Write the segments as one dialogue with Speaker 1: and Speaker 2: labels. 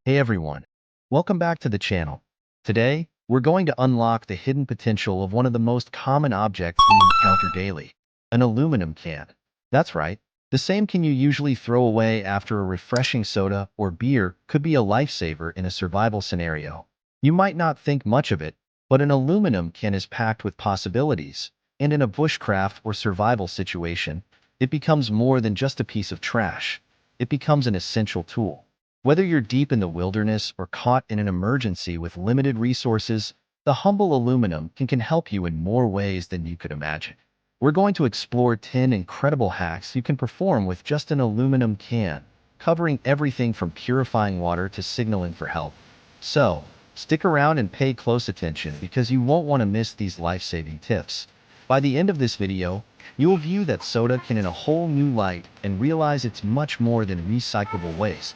Speaker 1: Hey everyone, welcome back to the channel. Today, we're going to unlock the hidden potential of one of the most common objects we encounter daily, an aluminum can. That's right, the same can you usually throw away after a refreshing soda or beer could be a lifesaver in a survival scenario. You might not think much of it, but an aluminum can is packed with possibilities, and in a bushcraft or survival situation, it becomes more than just a piece of trash. It becomes an essential tool. Whether you're deep in the wilderness or caught in an emergency with limited resources, the humble aluminum can help you in more ways than you could imagine. We're going to explore 10 incredible hacks you can perform with just an aluminum can, covering everything from purifying water to signaling for help. So, stick around and pay close attention because you won't want to miss these life-saving tips. By the end of this video, you'll view that soda can in a whole new light and realize it's much more than recyclable waste.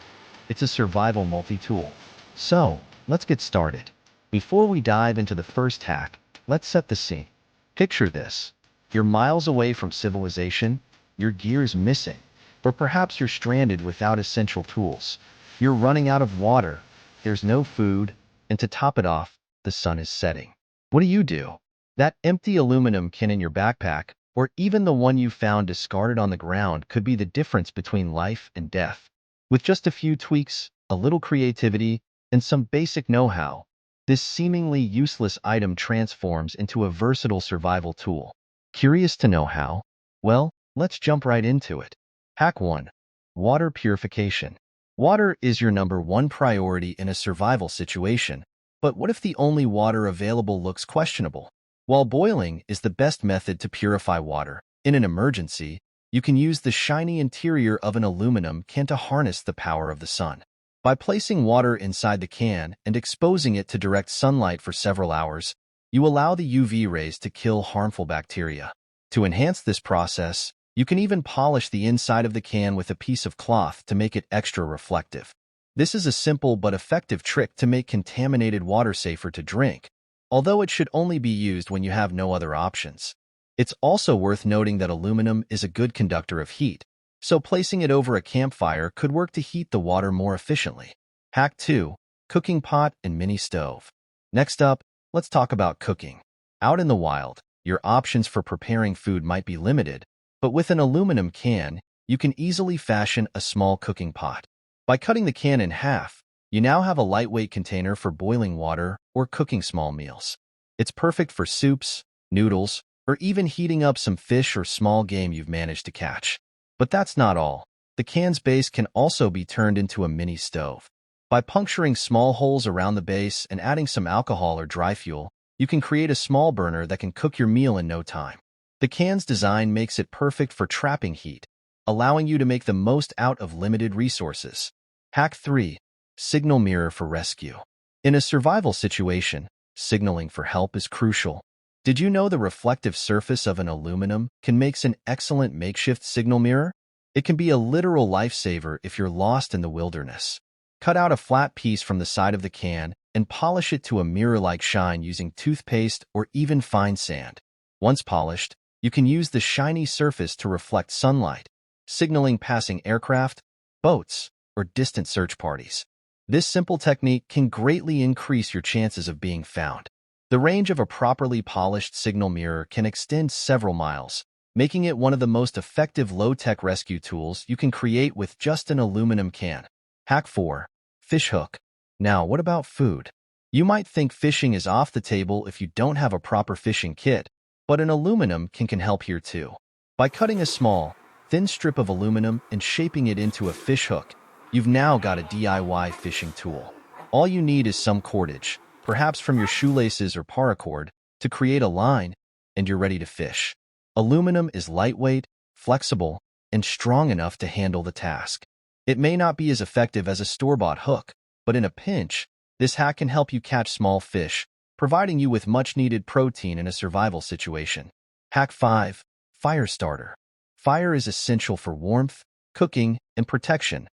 Speaker 1: It's a survival multi-tool. So, let's get started. Before we dive into the first hack, let's set the scene. Picture this. You're miles away from civilization, your gear's missing, or perhaps you're stranded without essential tools. You're running out of water, there's no food, and to top it off, the sun is setting. What do? That empty aluminum can in your backpack, or even the one you found discarded on the ground, could be the difference between life and death. With just a few tweaks, a little creativity, and some basic know-how, this seemingly useless item transforms into a versatile survival tool. Curious to know how? Well, let's jump right into it. Hack 1. Water purification. Water is your number one priority in a survival situation, but what if the only water available looks questionable? While boiling is the best method to purify water, in an emergency, you can use the shiny interior of an aluminum can to harness the power of the sun. By placing water inside the can and exposing it to direct sunlight for several hours, you allow the UV rays to kill harmful bacteria. To enhance this process, you can even polish the inside of the can with a piece of cloth to make it extra reflective. This is a simple but effective trick to make contaminated water safer to drink, although it should only be used when you have no other options. It's also worth noting that aluminum is a good conductor of heat, so placing it over a campfire could work to heat the water more efficiently. Hack 2. Cooking pot and mini stove. Next up, let's talk about cooking. Out in the wild, your options for preparing food might be limited, but with an aluminum can, you can easily fashion a small cooking pot. By cutting the can in half, you now have a lightweight container for boiling water or cooking small meals. It's perfect for soups, noodles, or even heating up some fish or small game you've managed to catch. But that's not all. The can's base can also be turned into a mini stove. By puncturing small holes around the base and adding some alcohol or dry fuel, you can create a small burner that can cook your meal in no time. The can's design makes it perfect for trapping heat, allowing you to make the most out of limited resources. Hack 3. Signal mirror for rescue. In a survival situation, signaling for help is crucial. Did you know the reflective surface of an aluminum can make an excellent makeshift signal mirror? It can be a literal lifesaver if you're lost in the wilderness. Cut out a flat piece from the side of the can and polish it to a mirror-like shine using toothpaste or even fine sand. Once polished, you can use the shiny surface to reflect sunlight, signaling passing aircraft, boats, or distant search parties. This simple technique can greatly increase your chances of being found. The range of a properly polished signal mirror can extend several miles, making it one of the most effective low-tech rescue tools you can create with just an aluminum can. Hack 4. Fish hook. Now, what about food? You might think fishing is off the table if you don't have a proper fishing kit, but an aluminum can help here too. By cutting a small, thin strip of aluminum and shaping it into a fish hook, you've now got a DIY fishing tool. All you need is some cordage, perhaps from your shoelaces or paracord, to create a line, and you're ready to fish. Aluminum is lightweight, flexible, and strong enough to handle the task. It may not be as effective as a store-bought hook, but in a pinch, this hack can help you catch small fish, providing you with much-needed protein in a survival situation. Hack 5. Fire starter. Fire is essential for warmth, cooking, and protection.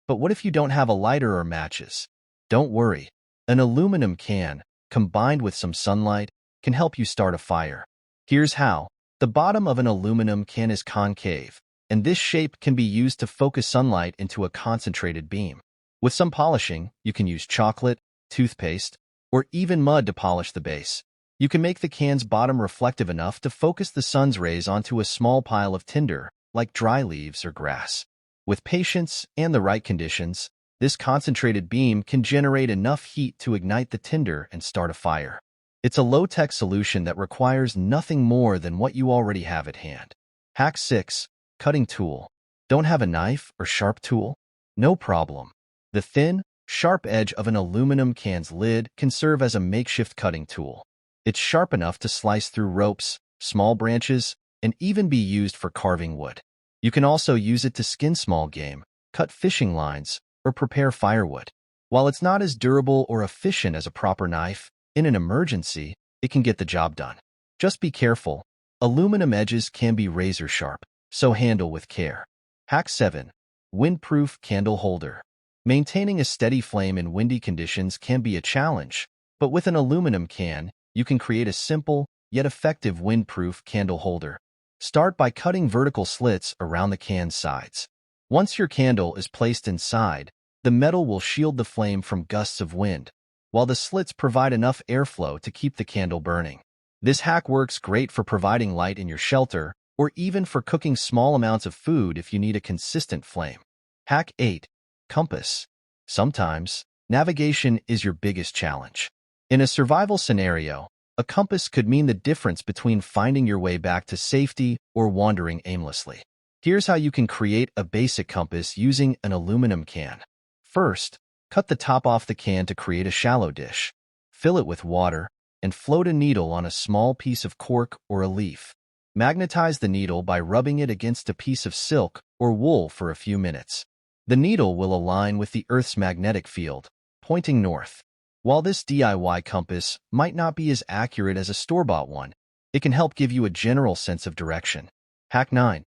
Speaker 1: But what if you don't have a lighter or matches? Don't worry. An aluminum can, combined with some sunlight, can help you start a fire. Here's how. The bottom of an aluminum can is concave, and this shape can be used to focus sunlight into a concentrated beam. With some polishing, you can use chocolate, toothpaste, or even mud to polish the base. You can make the can's bottom reflective enough to focus the sun's rays onto a small pile of tinder, like dry leaves or grass. With patience and the right conditions, this concentrated beam can generate enough heat to ignite the tinder and start a fire. It's a low-tech solution that requires nothing more than what you already have at hand. Hack 6. Cutting tool. Don't have a knife or sharp tool? No problem. The thin, sharp edge of an aluminum can's lid can serve as a makeshift cutting tool. It's sharp enough to slice through ropes, small branches, and even be used for carving wood. You can also use it to skin small game, cut fishing lines, or prepare firewood. While it's not as durable or efficient as a proper knife, in an emergency, it can get the job done. Just be careful. Aluminum edges can be razor sharp, so handle with care. Hack 7. Windproof candle holder. Maintaining a steady flame in windy conditions can be a challenge, but with an aluminum can, you can create a simple, yet effective windproof candle holder. Start by cutting vertical slits around the can's sides. Once your candle is placed inside, the metal will shield the flame from gusts of wind, while the slits provide enough airflow to keep the candle burning. This hack works great for providing light in your shelter, or even for cooking small amounts of food if you need a consistent flame. Hack 8. Compass. Sometimes, navigation is your biggest challenge. In a survival scenario, a compass could mean the difference between finding your way back to safety or wandering aimlessly. Here's how you can create a basic compass using an aluminum can. First, cut the top off the can to create a shallow dish. Fill it with water and float a needle on a small piece of cork or a leaf. Magnetize the needle by rubbing it against a piece of silk or wool for a few minutes. The needle will align with the Earth's magnetic field, pointing north. While this DIY compass might not be as accurate as a store-bought one, it can help give you a general sense of direction. Hack 9.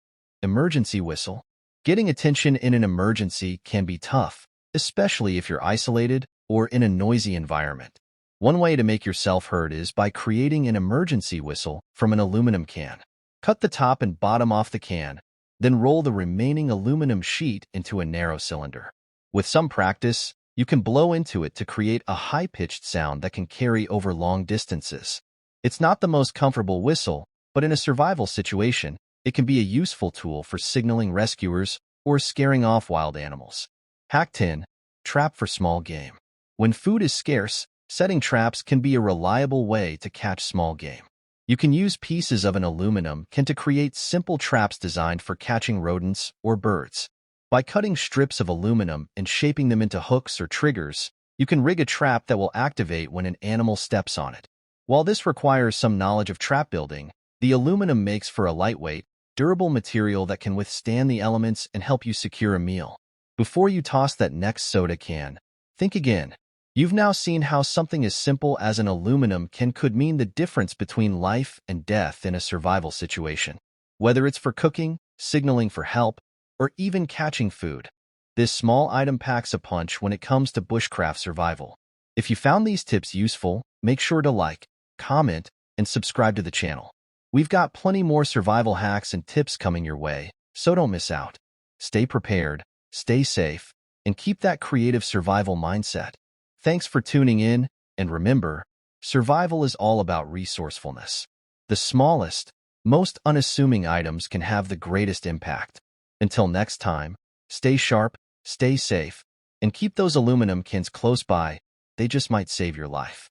Speaker 1: Emergency whistle. Getting attention in an emergency can be tough, especially if you're isolated or in a noisy environment. One way to make yourself heard is by creating an emergency whistle from an aluminum can. Cut the top and bottom off the can, then roll the remaining aluminum sheet into a narrow cylinder. With some practice, you can blow into it to create a high-pitched sound that can carry over long distances. It's not the most comfortable whistle, but in a survival situation, it can be a useful tool for signaling rescuers or scaring off wild animals. Hack 10. Trap for small game. When food is scarce, setting traps can be a reliable way to catch small game. You can use pieces of an aluminum can to create simple traps designed for catching rodents or birds. By cutting strips of aluminum and shaping them into hooks or triggers, you can rig a trap that will activate when an animal steps on it. While this requires some knowledge of trap building, the aluminum makes for a lightweight, durable material that can withstand the elements and help you secure a meal. Before you toss that next soda can, think again. You've now seen how something as simple as an aluminum can could mean the difference between life and death in a survival situation. Whether it's for cooking, signaling for help, or even catching food, this small item packs a punch when it comes to bushcraft survival. If you found these tips useful, make sure to like, comment, and subscribe to the channel. We've got plenty more survival hacks and tips coming your way, so don't miss out. Stay prepared, stay safe, and keep that creative survival mindset. Thanks for tuning in, and remember, survival is all about resourcefulness. The smallest, most unassuming items can have the greatest impact. Until next time, stay sharp, stay safe, and keep those aluminum cans close by. They just might save your life.